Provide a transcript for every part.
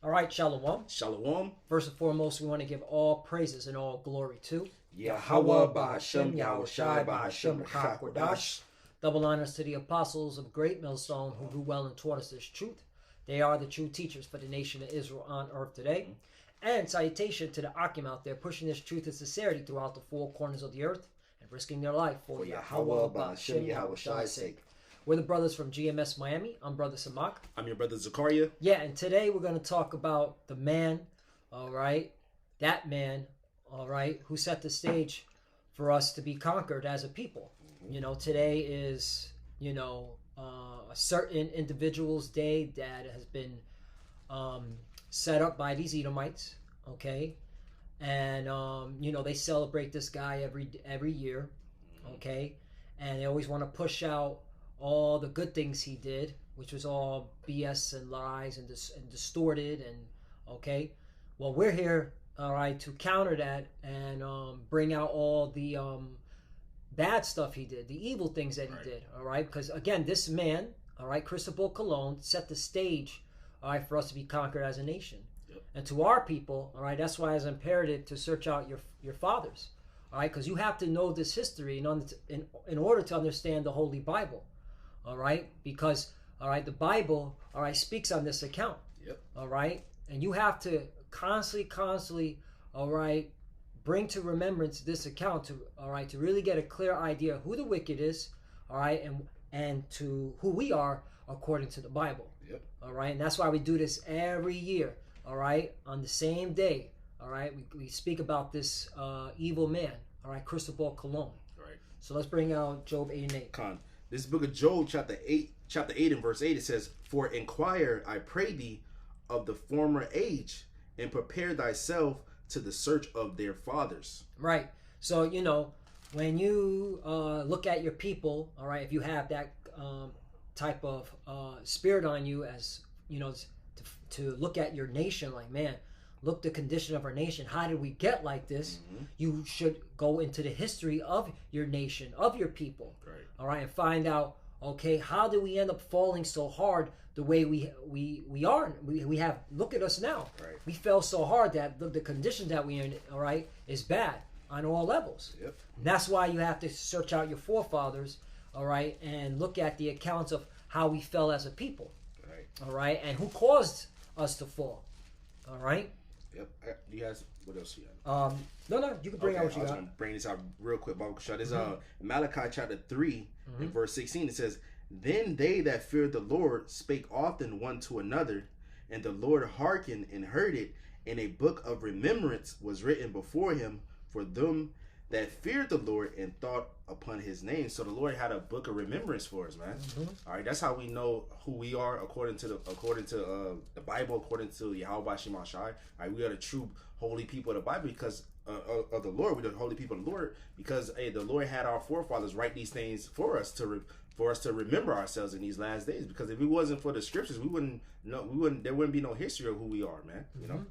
All right, Shalom. Shalom. First and foremost, we want to give all praises and all glory to Yahweh Ba'Hashem, Yahweh Shai Ba'Hashem, HaKodash. Double honors to the apostles of Great Millstone who grew well and taught us this truth. They are the true teachers for the nation of Israel on earth today. And salutation to the Akim out there pushing this truth and sincerity throughout the four corners of the earth and risking their life for Yahweh Ba'Hashem, Yahweh Shai's sake. We're the brothers from GMS Miami. I'm Brother Samak. I'm your brother Zakaria. Yeah, and today we're going to talk about the man, all right, that man, all right, who set the stage for us to be conquered as a people. You know, today is, a certain individual's day that has been set up by these Edomites, okay? And, they celebrate this guy every year, okay? And they always want to push out all the good things he did, which was all BS and lies and distorted, and okay, well, we're here, all right, to counter that and bring out all the bad stuff he did, the evil things that he did, all right, because again, this man, all right, Cristobal Colon, set the stage, all right, for us to be conquered as a nation. And to our people, all right, that's why it's imperative to search out your fathers, all right, because you have to know this history in order to understand the Holy Bible. All right, because the Bible, all right, speaks on this account. All right, and you have to constantly, all right, bring to remembrance this account to really get a clear idea who the wicked is, all right, and to who we are according to the Bible. All right, and that's why we do this every year. All right, on the same day. All right, we speak about this evil man. All right, Cristobal Colon. Right. So let's bring out Job 8 and 8. This is the book of Job, chapter 8 and verse 8. It says, "For inquire, I pray thee, of the former age, and prepare thyself to the search of their fathers." Right. So, when you look at your people, all right, if you have that type of spirit on you, as, to look at your nation like, man, look the condition of our nation. How did we get like this? You should go into the history of your nation, of your people. Right. All right, and find out, okay, how did we end up falling so hard the way we are? We have, look at us now. Right. We fell so hard that the condition that we're in, all right, is bad on all levels. Yep. And that's why you have to search out your forefathers, all right, and look at the accounts of how we fell as a people. Right. All right, and who caused us to fall. All right. Yep. You guys, what else you got? No, you can bring out what you I was got. gonna bring this out real quick, Bible shot. This Malachi chapter 3 and verse 16. It says, "Then they that feared the Lord spake often one to another, and the Lord hearkened and heard it, and a book of remembrance was written before him for them that feared the Lord and thought upon his name." So the Lord had a book of remembrance for us, man. All right, that's how we know who we are according to the Bible, according to Yahweh Ba'Hashem Yahweh Shai. All right, we are the true holy people of the Bible because of the Lord. We're the holy people of the Lord because the Lord had our forefathers write these things for us to remember ourselves in these last days. Because if it wasn't for the scriptures, we wouldn't know. There wouldn't be no history of who we are, man. You know.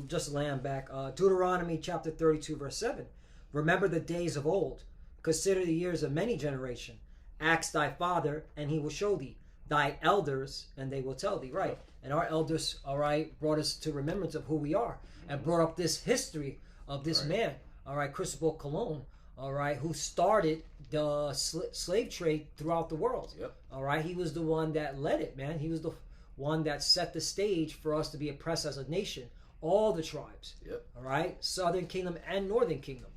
Just land back. Deuteronomy chapter 32 verse 7. "Remember the days of old. Consider the years of many generation. Ask thy father, and he will show thee. Thy elders, and they will tell thee." Right. And our elders, all right, brought us to remembrance of who we are and brought up this history of this man, all right, Cristobal Colon, all right, who started the slave trade throughout the world. All right. He was the one that led it, man. He was the one that set the stage for us to be oppressed as a nation. All the tribes. All right. Southern Kingdom and Northern Kingdom.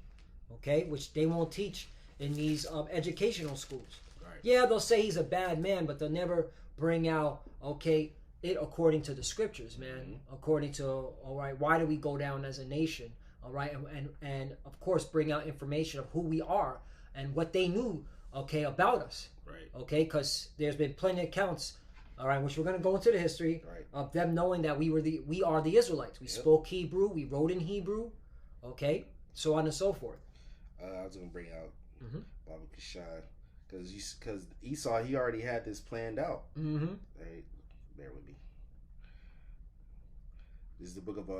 Okay, which they won't teach in these educational schools. Yeah, they'll say he's a bad man, but they'll never bring out, it according to the scriptures, man. According to, all right, why do we go down as a nation? All right, and of course bring out information of who we are and what they knew, about us. Right. Okay, because there's been plenty of accounts, all right, which we're going to go into the history of them knowing that we are the Israelites. We spoke Hebrew, we wrote in Hebrew, okay, so on and so forth. I was gonna bring out Baba Kashad because Esau, he already had this planned out. Hey, bear with me. This is the book of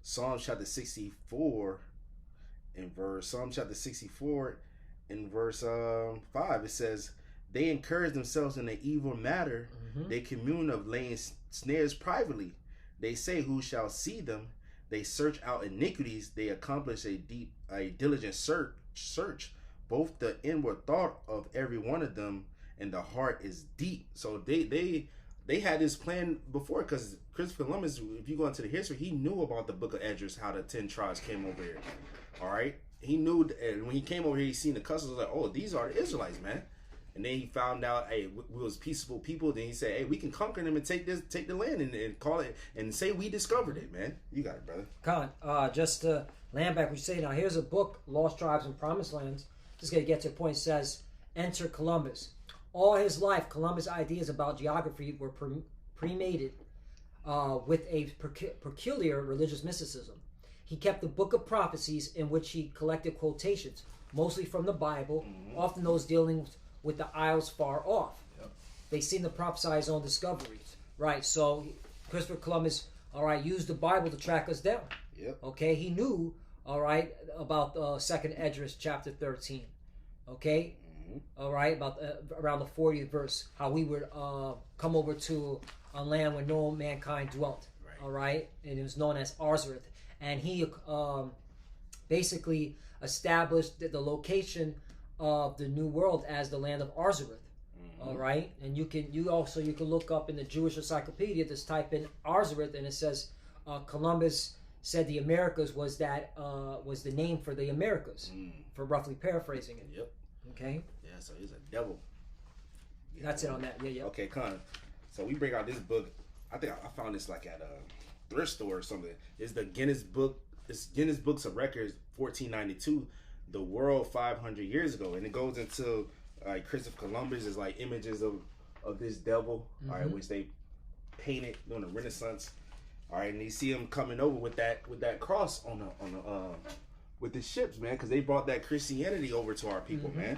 Psalm chapter 64 in verse 5. It says, "They encourage themselves in an evil matter. They commune of laying snares privately. They say, who shall see them? They search out iniquities. They accomplish a diligent search. Both the inward thought of every one of them and the heart is deep. So they had this plan before, because Christopher Columbus, if you go into the history, he knew about the Book of Esdras, how the 10 tribes came over here. All right, he knew, and when he came over here, he seen the customs, like, oh, these are the Israelites, man. And then he found out, hey, we was peaceful people. Then he said, hey, we can conquer them and take the land and call it and say we discovered it, man. You got it, brother. Con, just land back, we say now, here's a book, Lost Tribes and Promised Lands. Just going to get to the point. It says, enter Columbus. All his life, Columbus' ideas about geography were premeditated with a peculiar religious mysticism. He kept the book of prophecies in which he collected quotations, mostly from the Bible, often those dealing with the isles far off. Yep. They seem to prophesy his own discoveries. Right, so Christopher Columbus, all right, used the Bible to track us down. Yep. Okay, he knew, all right, about Second Esdras chapter 13. Okay, all right, about around the 40th verse, how we would come over to a land where no mankind dwelt. Right. All right, and it was known as Arzareth. And he basically established the location of the New World as the land of Arzareth. All right, and you can look up in the Jewish Encyclopedia, just type in Arzareth, and it says Columbus said the Americas was the name for the Americas, for roughly paraphrasing it. Yep. Okay. Yeah, so he's a devil. Yeah. That's it on that. Yeah, yeah. Okay, Con. So we bring out this book. I think I found this like at a thrift store or something. It's the Guinness Book. It's Guinness Books of Records, 1492. The world 500 years ago, and it goes into like Christopher Columbus is like images of this devil, all right, which they painted during the Renaissance, all right, and you see him coming over with that cross on the with the ships, man, because they brought that Christianity over to our people, man.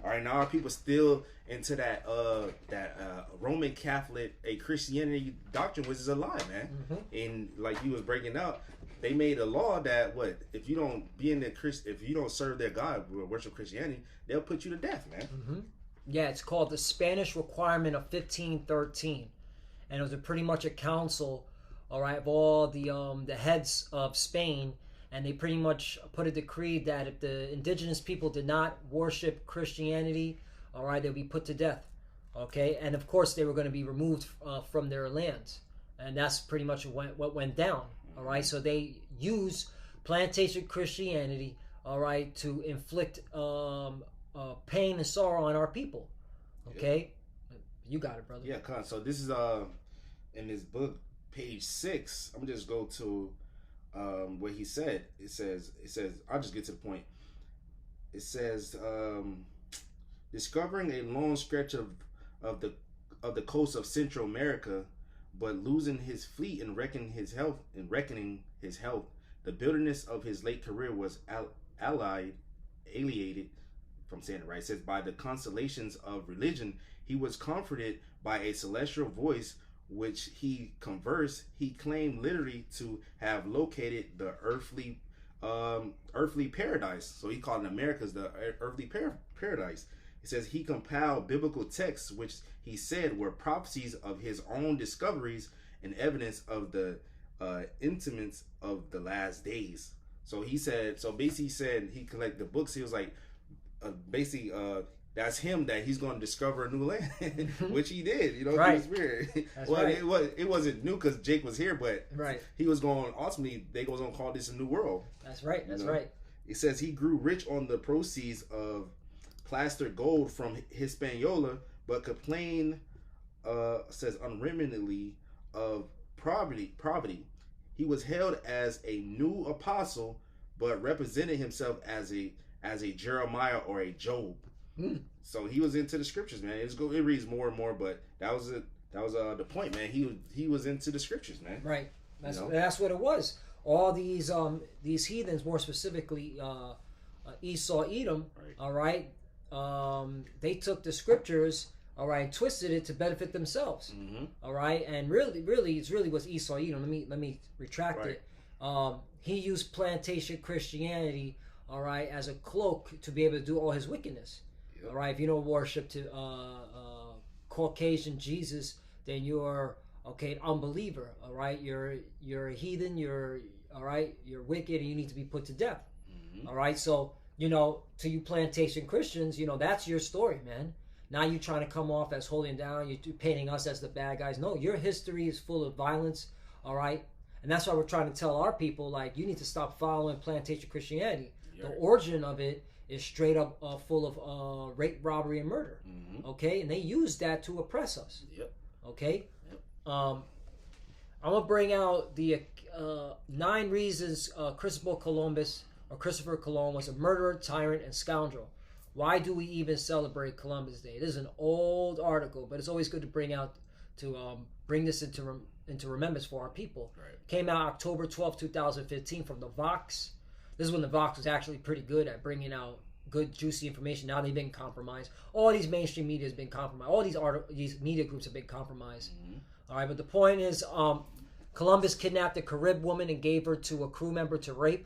All right, now our people still into that Roman Catholic Christianity doctrine, which is a lie, man. And like you was breaking out, they made a law that if you don't if you don't serve their God or worship Christianity, they'll put you to death, man. Yeah, it's called the Spanish Requirement of 1513, and it was pretty much a council, all right, of all the heads of Spain, and they pretty much put a decree that if the indigenous people did not worship Christianity, all right, they'll be put to death. Okay, and of course they were going to be removed from their lands, and that's pretty much what went down. All right, so they use plantation Christianity, all right, to inflict pain and sorrow on our people. Okay, you got it, brother. Yeah, Con. So this is in this book, page 6. I'm gonna just go to what he said. It says I'll just get to the point. It says discovering a long stretch of the coast of Central America, but losing his fleet and reckoning his health, the bitterness of his late career was alienated, if I'm saying it right. It says, by the consolations of religion, he was comforted by a celestial voice, which he conversed. He claimed literally to have located the earthly paradise. So he called it America's the earthly paradise. It says he compiled biblical texts, which he said were prophecies of his own discoveries and evidence of the intimates of the last days. So he said, basically he said he collected the books. He was like, that's him, that he's going to discover a new land, which he did, through the Spirit. Well, right. It wasn't new because Jake was here, but he was going, ultimately, they was going to call this a new world. That's right, right. It says he grew rich on the proceeds of plastered gold from Hispaniola, but complained, says unremittingly, of poverty. He was hailed as a new apostle, but represented himself as a Jeremiah or a Job. So he was into the scriptures, man. It reads more and more, but that was the point, man. He was into the scriptures, man. Right. That's what it was. All these heathens, more specifically Esau, Edom, all right. They took the scriptures, all right, twisted it to benefit themselves, all right, and really, it really was Esau, Edom. Let me retract it. He used plantation Christianity, all right, as a cloak to be able to do all his wickedness. All right, if you don't worship to Caucasian Jesus, then you're okay, unbeliever. All right, you're a heathen. You're all right. You're wicked, and you need to be put to death. All right, so to you plantation Christians, that's your story, man. Now you're trying to come off as holding down. You're painting us as the bad guys. No, your history is full of violence. All right, and that's why we're trying to tell our people, like, you need to stop following plantation Christianity. The origin of it is straight up full of rape, robbery, and murder. Okay, and they use that to oppress us. Okay, I'm gonna bring out the 9 reasons Christopher Columbus was a murderer, tyrant, and scoundrel. Why do we even celebrate Columbus Day? This is an old article, but it's always good to bring this into remembrance for our people. Right. Came out October 12, 2015 from the Vox. This is when the Vox was actually pretty good at bringing out good, juicy information. Now they've been compromised. All these mainstream media has been compromised. All these media groups have been compromised. All right, but the point is, Columbus kidnapped a Carib woman and gave her to a crew member to rape.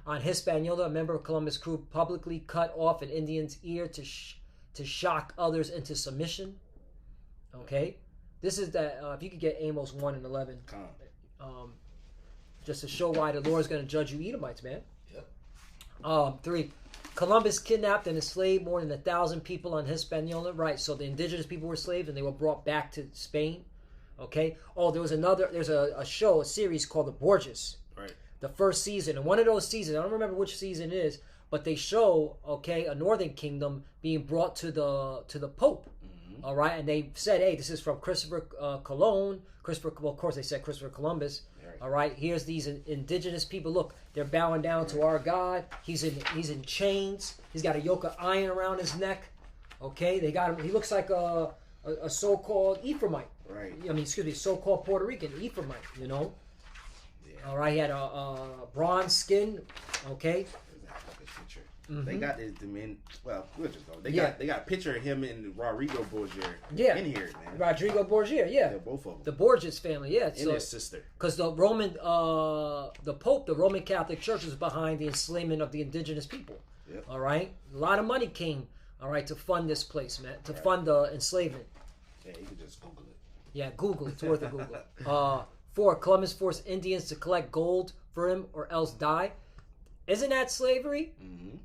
On Hispaniola, a member of Columbus' crew publicly cut off an Indian's ear to shock others into submission. Okay, this is that. If you could get Amos 1 and 11, just to show why the Lord is going to judge you, Edomites, man. 3. Columbus kidnapped and enslaved more than 1,000 people on Hispaniola. Right, so the indigenous people were slaves and they were brought back to Spain. Okay. Oh, there's a show, a series called The Borgias. Right. The first season, and one of those seasons, I don't remember which season it is, but they show, a northern kingdom being brought to the Pope. All right, and they said, hey, this is from Christopher Colon. Well, of course they said Christopher Columbus. All right, here's these indigenous people. Look, they're bowing down to our God. He's in chains. He's got a yoke of iron around his neck. Okay, they got him. He looks like a so-called Ephraimite. Right. I mean, excuse me, so-called Puerto Rican Ephraimite. Yeah. All right, he had a bronze skin. Okay. They got this man. Well, we'll just go. They got a picture of him and Rodrigo Borgia in here, man. Rodrigo Borgia, They're both of them. The Borgias family, and his sister. Because the Roman, the Pope, the Roman Catholic Church was behind the enslavement of the indigenous people. All right, a lot of money came. All right, to fund this place, man, to fund the enslavement. Yeah, you can just Google it. Yeah, Google it. It's worth a Google. 4. Columbus forced Indians to collect gold for him or else die. Isn't that slavery?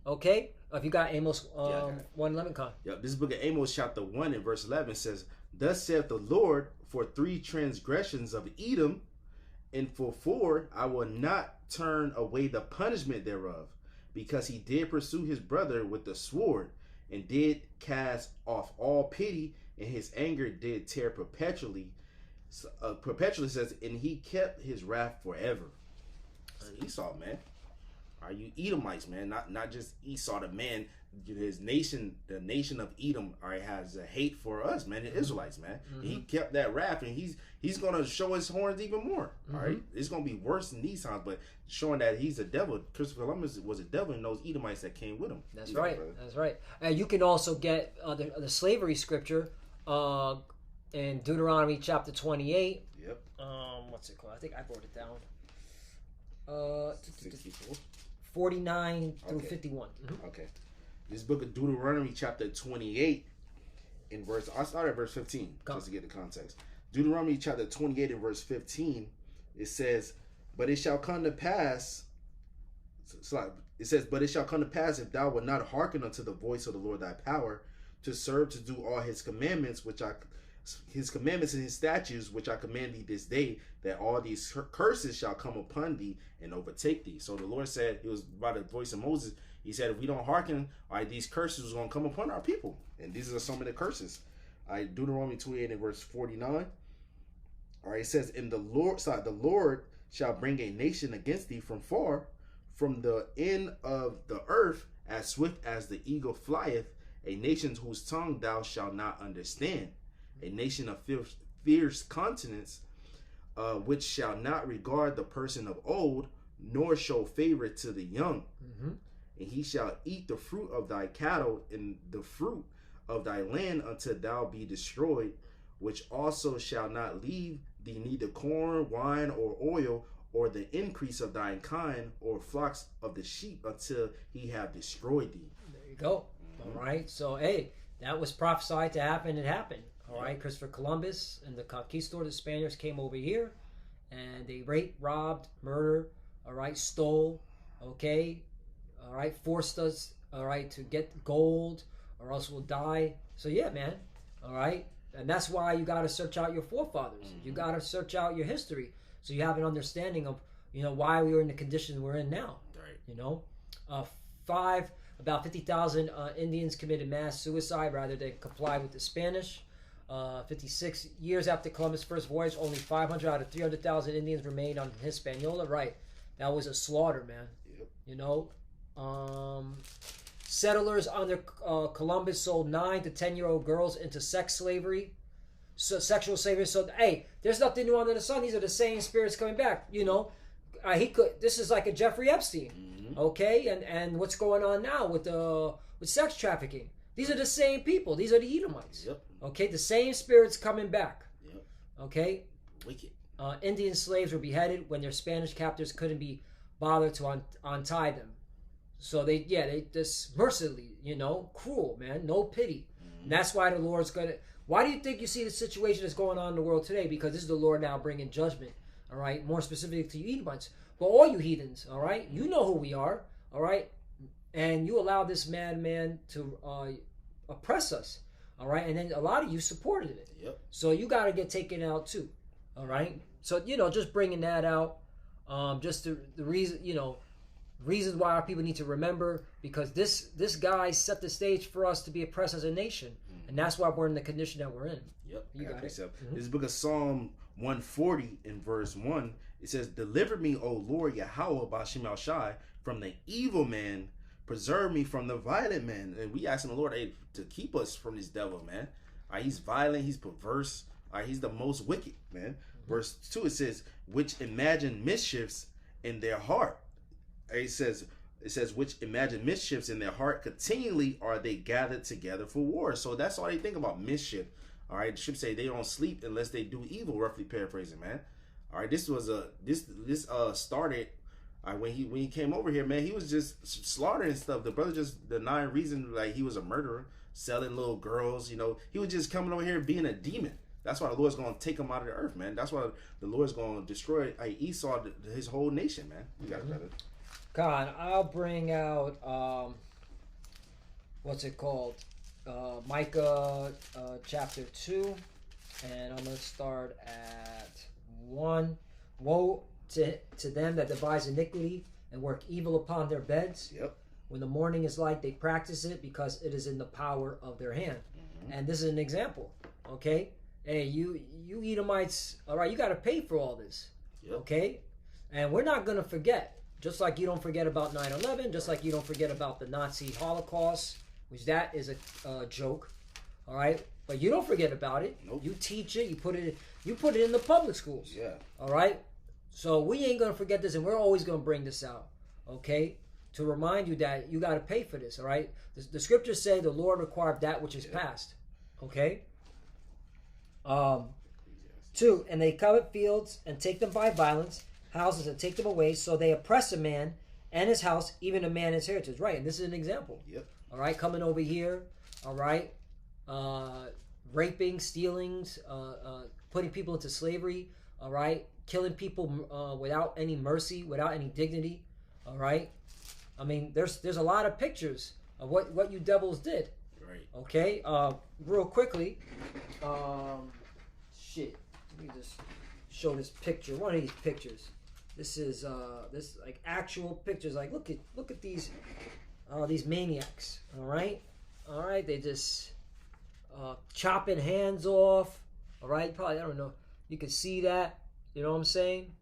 Okay. If you got Amos 1:11, con. Yep. This book of Amos chapter 1 and verse 11 says, "Thus saith the Lord, for 3 transgressions of Edom, and for 4 I will not turn away the punishment thereof, because he did pursue his brother with the sword, and did cast off all pity, and his anger did tear perpetually." Perpetually says, and he kept his wrath forever. Esau, man. Are you Edomites, man? Not just Esau, the man. His nation, the nation of Edom, has a hate for us, man. The Israelites, man. He kept that wrath, and he's gonna show his horns even more. All right, it's gonna be worse than these times, but showing that he's a devil. Christopher Columbus was a devil, and those Edomites that came with him. That's right. That's right. And you can also get the slavery scripture in Deuteronomy chapter 28. Yep. What's it called? I think I wrote it down. 64. 49 through 51. Okay. This book of Deuteronomy chapter 28 in verse, I'll start at verse 15 just to get the context. Deuteronomy chapter 28 and verse 15, it says, "But it shall come to pass," it says, "But it shall come to pass if thou wilt not hearken unto the voice of the Lord thy power, to serve, to do all his commandments, his commandments and his statutes, which I command thee this day, that all these curses shall come upon thee and overtake thee." So the Lord said, he was by the voice of Moses, he said, if we don't hearken, these curses are going to come upon our people. And these are some of the curses. Deuteronomy 28 and verse 49. All right, it says, "And the Lord shall bring a nation against thee from far, from the end of the earth, as swift as the eagle flieth, a nation whose tongue thou shalt not understand. A nation of fierce countenance, which shall not regard the person of old, nor show favor to the young. And he shall eat the fruit of thy cattle and the fruit of thy land until thou be destroyed, which also shall not leave thee neither corn, wine, or oil, or the increase of thine kind, or flocks of the sheep, until he have destroyed thee." There you go. All right. So, hey, that was prophesied to happen. It happened. All right, Christopher Columbus and the conquistador, the Spaniards, came over here, and they raped, robbed, murdered, all right, stole, okay, all right, forced us, all right, to get gold, or else we'll die. So yeah, man, all right, and that's why you got to search out your forefathers. You got to search out your history, so you have an understanding of, you know, why we are in the condition we're in now. Right. You know, about 50,000 Indians committed mass suicide rather than comply with the Spanish. 56 years after Columbus' first voyage, only 500 out of 300,000 Indians remained on Hispaniola. Right, that was a slaughter, man. Yep. You know, settlers under Columbus sold 9 to 10-year-old girls into sex slavery, sexual slavery. So hey, there's nothing new under the sun. These are the same spirits coming back. You know, he could. This is like a Jeffrey Epstein, okay? And what's going on now with sex trafficking? These are the same people. These are the Edomites. Yep. Okay, the same spirits coming back. Yep. Okay. Wicked. Indian slaves were beheaded when their Spanish captors couldn't be bothered to untie them. So they just mercilessly, you know, cruel, man, no pity. And that's why the Lord's gonna. Why do you think you see the situation that's going on in the world today? Because this is the Lord now bringing judgment. All right, more specifically to you Edomites, but all you heathens. All right, you know who we are. All right, and you allow this madman to oppress us. All right, and then a lot of you supported it. Yep. So you got to get taken out too. All right. So you know, just bringing that out, just the reason, you know, reasons why our people need to remember, because this guy set the stage for us to be oppressed as a nation, and that's why we're in the condition that we're in. Yep. You got it. This is book of Psalm 140 in verse 1. It says, "Deliver me, O Lord Yahweh, Bashim El Shai, from the evil man. Preserve me from the violent man." And we asking the Lord, hey, to keep us from this devil, man. He's violent, he's perverse, he's the most wicked, man. Verse 2, it says, "Which imagine mischiefs in their heart." It says, "Which imagine mischiefs in their heart, continually are they gathered together for war." So that's all they think about, mischief. All right, the scripture say they don't sleep unless they do evil, roughly paraphrasing, man. All right, this was started when he came over here, man. He was just slaughtering stuff. The brother just denying reason, like he was a murderer, selling little girls. You know, he was just coming over here being a demon. That's why the Lord's going to take him out of the earth, man. That's why the Lord's going to destroy Esau, his whole nation, man. You got it, brother. God, I'll bring out what's it called? Micah chapter 2, and I'm going to start at 1. "Woe to them that devise iniquity and work evil upon their beds. Yep. When the morning is light, they practice it, because it is in the power of their hand." And this is an example, okay? Hey, you Edomites, all right, you got to pay for all this, okay? And we're not going to forget, just like you don't forget about 9/11, just like you don't forget about the Nazi Holocaust, which that is a joke, all right? But you don't forget about it. Nope. You teach it. You put it in the public schools. Yeah. All right. So we ain't gonna forget this, and we're always gonna bring this out, okay? To remind you that you got to pay for this. All right. The scriptures say the Lord required that which is past. Okay. 2, "And they covet fields and take them by violence, houses and take them away. So they oppress a man and his house, even a man his heritage." Right. And this is an example. Yep. All right. Coming over here. All right. Raping, stealings, putting people into slavery. All right. Killing people without any mercy, without any dignity. All right. I mean, there's a lot of pictures of what you devils did. Right. Okay. Real quickly. Shit. Let me just show this picture. One of these pictures. This is this like actual pictures. Like look at these maniacs. All right. They just chopping hands off. All right. Probably, I don't know. You can see that. You know what I'm saying?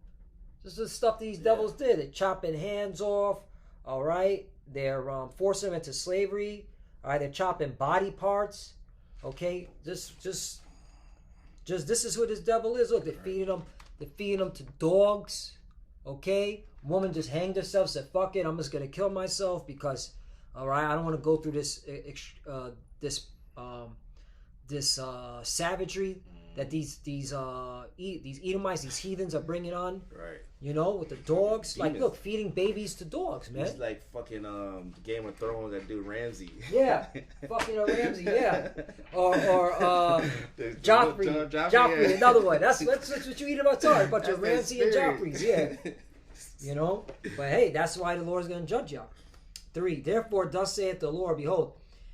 This is the stuff these devils did. They're chopping hands off. All right. They're forcing them into slavery. All right. They're chopping body parts. Okay. Just this is who this devil is. Look, they're feeding them. They're feeding them to dogs. Okay. Woman just hanged herself. Said, "Fuck it. I'm just gonna kill myself because, all right, I don't want to go through this savagery." that these Edomites, these heathens are bringing on. Right. You know, with the dogs. Demons. Like, look, feeding babies to dogs, man. It's like fucking Game of Thrones, that dude Ramsay. Yeah, fucking a Ramsay, yeah. Or The- Joffrey. Joffrey, Joffrey, yeah. another one. That's what you eat about time. A bunch of That's Ramsay and spirit. Joffreys, yeah. You know? But hey, that's why the Lord's going to judge y'all. 3. Therefore, thus saith the Lord, behold,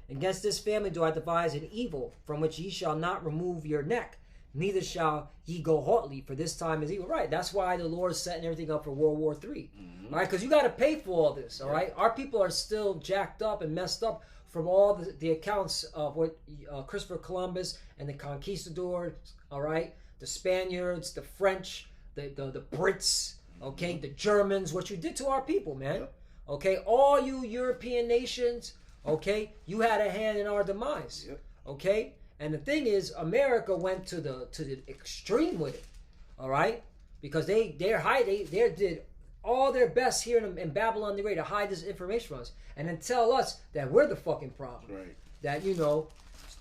against this family do I devise an evil, from which ye shall not remove your neck, neither shall ye go haughtily, for this time is evil. Right, that's why the Lord's setting everything up for World War III. All right, because you got to pay for all this, all right? Our people are still jacked up and messed up from all the accounts of what Christopher Columbus and the conquistadors, all right? The Spaniards, the French, the Brits, okay? The Germans, what you did to our people, man. Yep. Okay, all you European nations, okay? You had a hand in our demise, Yep. okay? And the thing is, America went to the extreme with it, all right? Because they did all their best here in Babylon the Great to hide this information from us, and then tell us that we're the fucking problem. Right. That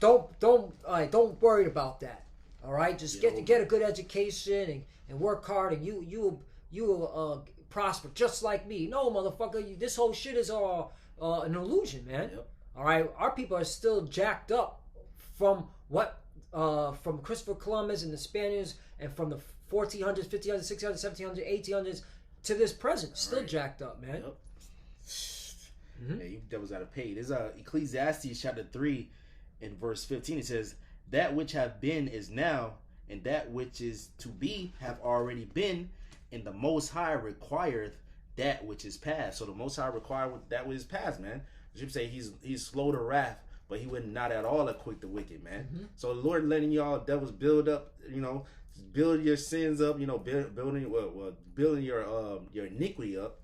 don't worry about that. All right, just get a good education and work hard, and you will prosper just like me. No, motherfucker, this whole shit is all an illusion, man. Yep. All right, our people are still jacked up from from Christopher Columbus and the Spaniards, and from the 1400s, 1500s, 1600s, 1700s, 1800s to this present, still right. jacked up, man. Yep. Yeah, you devils gotta pay. There's Ecclesiastes chapter 3 in verse 15. It says, "That which have been is now, and that which is to be have already been, and the Most High requireth that which is past." So the Most High require that which is past, man. You should say he's slow to wrath, but he would not at all acquit the wicked, man. So the Lord letting y'all devils build up, build your sins up, building your iniquity up,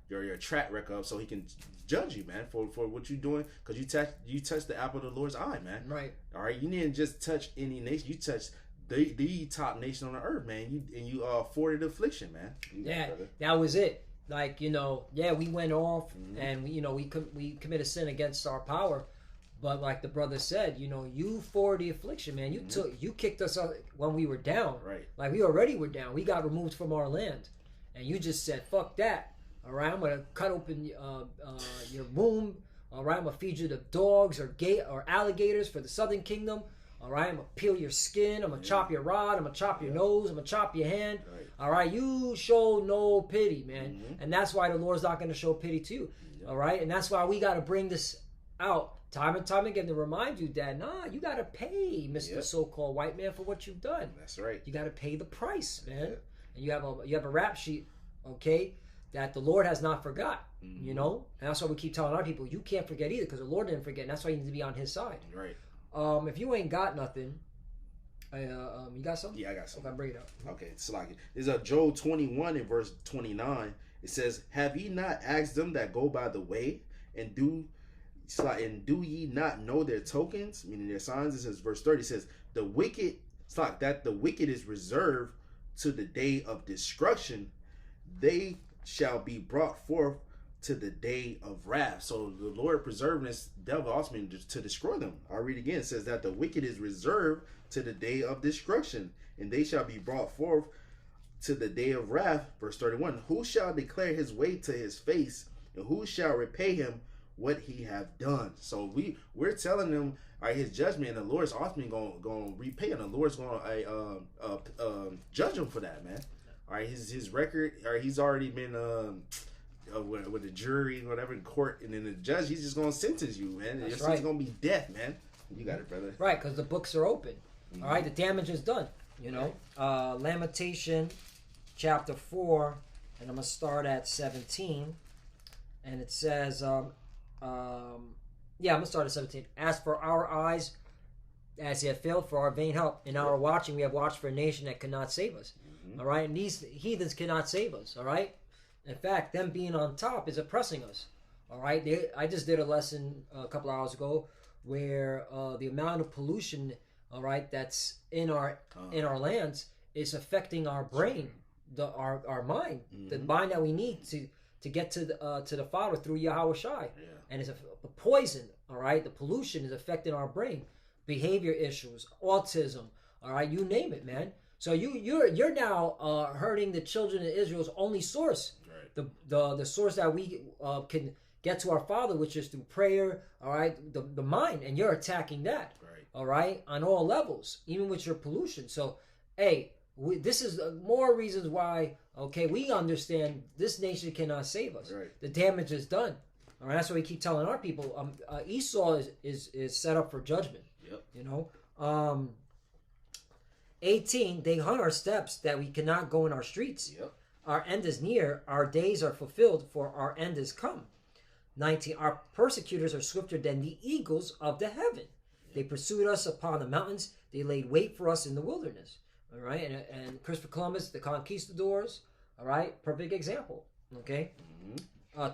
your track record up, so he can judge you, man, for what you're doing, because you touched the apple of the Lord's eye, man. Right. All right, you didn't just touch any nation, you touched the top nation on the earth, man. You afforded affliction, man. That was it. Like, we went off, and we committed sin against our power. But like the brother said, you for the affliction, man. You kicked us out when we were down. Right. Like we already were down. We got removed from our land, and you just said, "Fuck that." All right, I'm gonna cut open your womb. All right, I'm gonna feed you the dogs or alligators for the Southern Kingdom. All right, I'm gonna peel your skin. I'm gonna chop your rod. I'm gonna chop your nose. I'm gonna chop your hand. Right. All right, you show no pity, man, and that's why the Lord's not gonna show pity to you. All right, and that's why we gotta bring this out time and time again to remind you that you gotta pay, Mr. So-called white man, for what you've done. That's right. You gotta pay the price, man. And you have a rap sheet, okay, that the Lord has not forgot. And that's why we keep telling our people, you can't forget either, because the Lord didn't forget, and that's why you need to be on his side. Right. If you ain't got nothing, you got something? Yeah, I got something. Okay, bring it up. Okay, Slaki. There's Joel 21 in verse 29. It says, "Have ye not asked them that go by the way, and do ye not know their tokens?" Meaning their signs. It says, verse 30 says, "The wicked is reserved to the day of destruction. They shall be brought forth to the day of wrath." So the Lord preserving this devil also means to destroy them. I'll read again. It says that the wicked is reserved to the day of destruction, and they shall be brought forth to the day of wrath. Verse 31, "Who shall declare his way to his face, and who shall repay him what he have done?" So we're telling them, all right, his judgment, and the Lord's ultimately going to repay him. The Lord's going to judge him for that, man. All right, his record, or he's already been with the jury, whatever, in court, and then the judge, he's just going to sentence you, man. Your sentence is going to be death, man. You got it, brother. Right, because the books are open. All right, the damage is done. Lamentation chapter 4, and I'm going to start at 17. And it says, I'm going to start at 17. "As for our eyes, as he had failed for our vain help, in our watching we have watched for a nation that could not save us." All right, and these heathens cannot save us. All right, in fact, them being on top is oppressing us. All right, I just did a lesson a couple hours ago where the amount of pollution, all right, that's in our lands is affecting our brain, our mind, the mind that we need to get to the Father through Yahweh Shai. And it's a poison. All right, the pollution is affecting our brain, behavior issues, autism, All right, you name it, man. So you're now hurting the children of Israel's only source, Right. the source that we can get to our Father, which is through prayer. All right, the mind, and you're attacking that. Right. All right, on all levels, even with your pollution. So, hey, this is more reasons why. Okay, we understand this nation cannot save us. Right. The damage is done. All right, that's why we keep telling our people. Esau is set up for judgment. Yep. You know. 18. They hung our steps that we cannot go in our streets. Yep. Our end is near. Our days are fulfilled, for our end is come. 19. Our persecutors are swifter than the eagles of the heaven. They pursued us upon the mountains. They laid wait for us in the wilderness. All right, and Christopher Columbus, the conquistadors. All right, perfect example. Okay.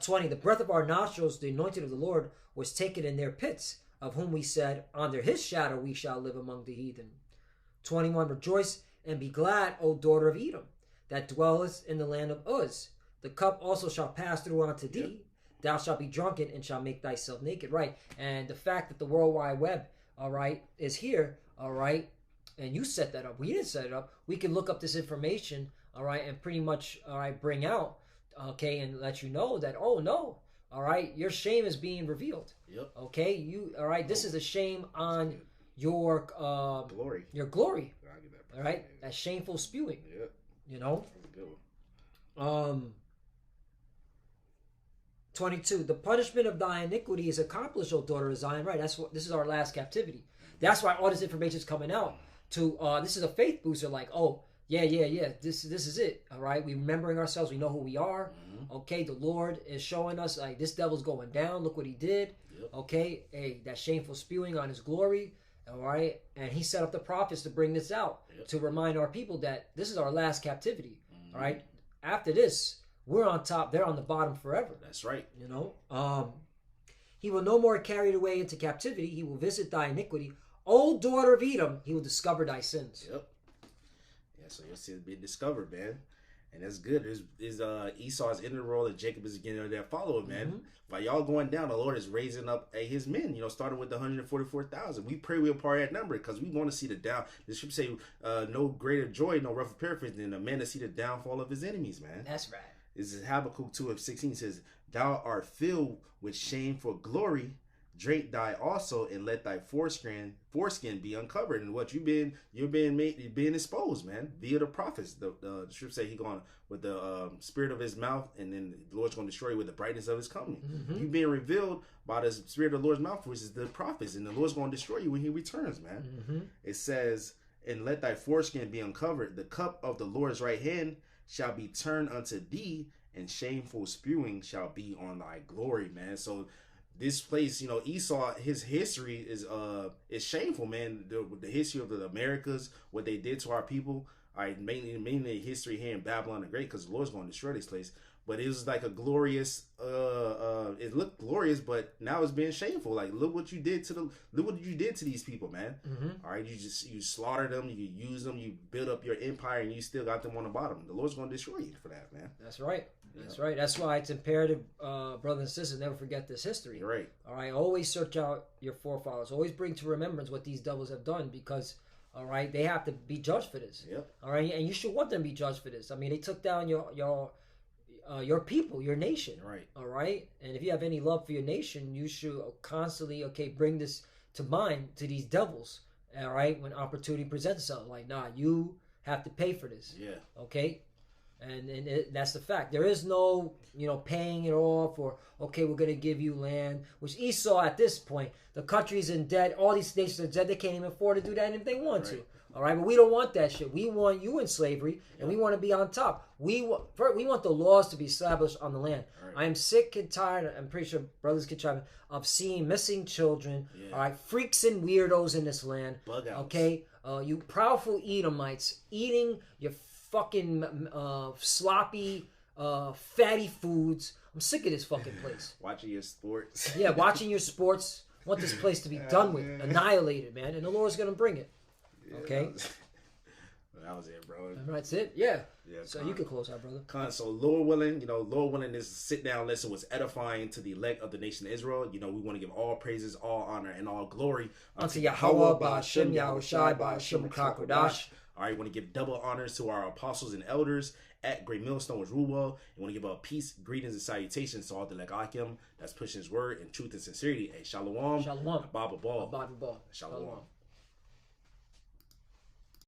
20. The breath of our nostrils, the anointed of the Lord, was taken in their pits, of whom we said, under his shadow we shall live among the heathen. 21. Rejoice and be glad, O daughter of Edom, that dwellest in the land of Uz. The cup also shall pass through unto thee. Yep. Thou shalt be drunken and shall make thyself naked. Right. And the fact that the World Wide Web, all right, is here, all right, and you set that up. We didn't set it up. We can look up this information, all right, and pretty much, all right, bring out, okay, and let you know that, oh, no, all right, your shame is being revealed. Yep. Okay, you, all right, this is a shame on your glory. Your glory. I'll give that. All right, that shameful spewing. Yep. You know. That's a good one. 22. The punishment of thy iniquity is accomplished, O daughter of Zion. Right. That's what. This is our last captivity. That's why all this information is coming out. To this is a faith booster. Like, oh yeah. This is it. All right. We remembering ourselves. We know who we are. Mm-hmm. Okay. The Lord is showing us like this devil's going down. Look what he did. Yep. Okay. Hey, that shameful spewing on his glory. All right. And he set up the prophets to bring this out. Yep. To remind our people that this is our last captivity. Mm-hmm. All right. After this, we're on top. They're on the bottom forever. That's right. You know. He will no more carry it away into captivity. He will visit thy iniquity. O daughter of Edom, he will discover thy sins. Yep. Yeah, so you'll see it being discovered, man. And that's good. Esau's in the role and Jacob is getting there following, man. Mm-hmm. By y'all going down, the Lord is raising up his men, you know, starting with the 144,000. We pray we're part of that number because we want to see the scripture say, no greater joy, no rougher paraphrase than a man to see the downfall of his enemies, man. That's right. This is Habakkuk 2:16 says, thou art filled with shame for glory. Drink thy also, and let thy foreskin be uncovered. And what you're being exposed, man, via the prophets. The scripture say he going with the spirit of his mouth, and then the Lord's going to destroy you with the brightness of his coming. Mm-hmm. You being revealed by the spirit of the Lord's mouth, which is the prophets, and the Lord's going to destroy you when he returns, man. Mm-hmm. It says, and let thy foreskin be uncovered. The cup of the Lord's right hand shall be turned unto thee, and shameful spewing shall be on thy glory, man. So this place, you know, Esau, his history is shameful, man. The history of the Americas, what they did to our people, mainly history here in Babylon the Great, because the Lord's going to destroy this place. But it was like a glorious, it looked glorious, but now it's being shameful. Like, look what you did to these people, man. Mm-hmm. All right, you slaughtered them, you used them, you built up your empire, and you still got them on the bottom. The Lord's going to destroy you for that, man. That's right. That's right. That's why it's imperative, brothers and sisters, never forget this history. You're right. All right. Always search out your forefathers. Always bring to remembrance what these devils have done, because, all right, they have to be judged for this. Yep. All right, and you should want them to be judged for this. I mean, they took down your people, your nation. Right. All right. And if you have any love for your nation, you should constantly, bring this to mind to these devils. All right. When opportunity presents itself, like, nah, you have to pay for this. Yeah. Okay. And that's the fact. There is no, paying it off or, we're going to give you land. Which Esau, at this point, the country's in debt. All these nations are dead. They can't even afford to do that if they want to. All right, but we don't want that shit. We want you in slavery, and we want to be on top. We want the laws to be established on the land. Right. I am sick and tired, I'm pretty sure brothers can chime in, of seeing missing children, all right, freaks and weirdos in this land. Bug outs. Okay? You proudful Edomites eating your fucking sloppy, fatty foods. I'm sick of this fucking place. Watching your sports. Yeah, watching your sports. Want this place to be done with, annihilated, man. And the Lord's going to bring it. Okay? That was it, bro. That's it. Yeah. Yeah. So you could close out, brother. So Lord willing, Lord willing, this sit down lesson was edifying to the elect of the nation of Israel. We want to give all praises, all honor, and all glory unto Yahweh, Ba'ashem, Yahushai, Ba'ashem, Kodash. All right, want to give double honors to our apostles and elders at Great Millstone with Ruwell. And want to give peace, greetings, and salutations to all the Legakim that's pushing his word in truth and sincerity. Hey, Shalom. Shalom. Abba Ball. Abba Ball. Shalom.